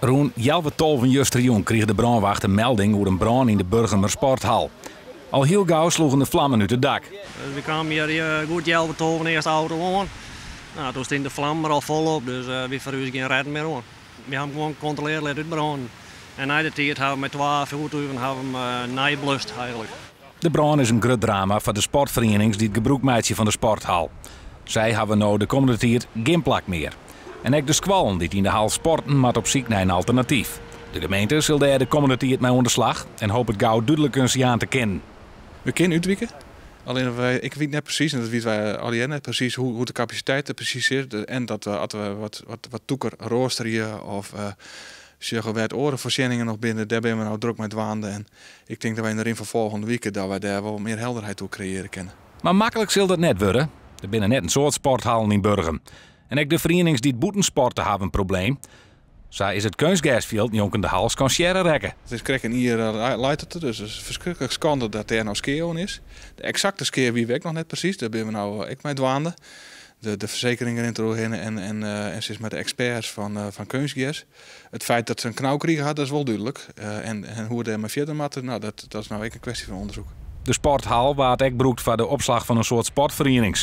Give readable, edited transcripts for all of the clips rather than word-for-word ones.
Rond 11:12 van justerjong kreeg de brandwacht een melding over een brand in de Burgermer Sporthal. Al heel gauw sloegen de vlammen uit het dak. We kwamen hier goed 11:12 eerst de auto aan. Nou, toen stond de vlam er al volop, dus we verhuizen geen redden meer aan. We hebben gewoon gecontroleerd, let het branden. En na de tijd hebben we met 12 voertuigen nageblust eigenlijk. De brand is een groot drama voor de sportvereniging die het gebruik maken van de sporthal. Zij hebben nou de komende tijd geen plak meer. En ook de squallen die in de hal sporten, maar op zoek naar een alternatief. De gemeente zal daar de komende tijd mee aan de slag en hoopt het gauw duidelijk een jaar te kennen. We kennen uitwijken. Alleen ik weet net precies, en dat weten wij alleen net precies, hoe de capaciteit er precies is. En dat we wat toeker roosteren of zeggen we het orenvoorzieningen nog binnen, daar ben we nou druk met waanden. En ik denk dat wij erin voor volgende week dat wij daar wel meer helderheid toe creëren kunnen. Maar makkelijk zal dat net worden. Er binnen net een soort sporthal in Burgum. En ook de verenigingen die het boetensporten hebben een probleem. Zo is het kunstgasveld niet ook in de hals kan share rekken. Het is kregen hier leidt het er, dus het is verschrikkelijk schande dat er nou skeeuwen is. De exacte skeer wie weet nog net precies, daar ben we nou ik mee dwaande. De verzekeringen in en sinds met de experts van kunstgas. Het feit dat ze een knauw kregen had, dat is wel duidelijk. En hoe het er maar verder moet, nou, dat is nou ook een kwestie van onderzoek. De sporthal waard ook broekt voor de opslag van een soort sportvereniging.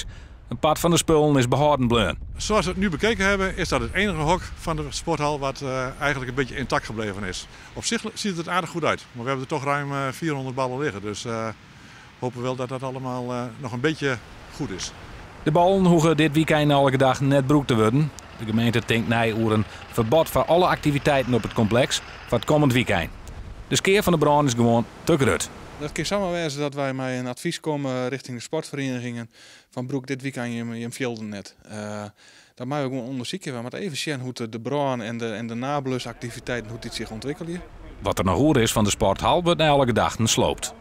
Een part van de spullen is behouden bleun. Zoals we het nu bekeken hebben, is dat het enige hok van de sporthal wat eigenlijk een beetje intact gebleven is. Op zich ziet het aardig goed uit, maar we hebben er toch ruim 400 ballen liggen. Dus hopen wel dat dat allemaal nog een beetje goed is. De ballen hoeven dit weekend elke dag net broek te worden. De gemeente denkt na over een verbod voor alle activiteiten op het complex voor het komend weekend. De skeer van de brand is gewoon te groot. Dat kan samenwijzen dat wij met een advies komen richting de sportverenigingen van broek dit weekend je velden net. Dat maken we gewoon onderzoeken. We moeten even zien hoe de brand en de nablusactiviteiten hoe dit zich ontwikkelen. Wat er nog hoor is van de sporthal wordt na elke dag sloopt.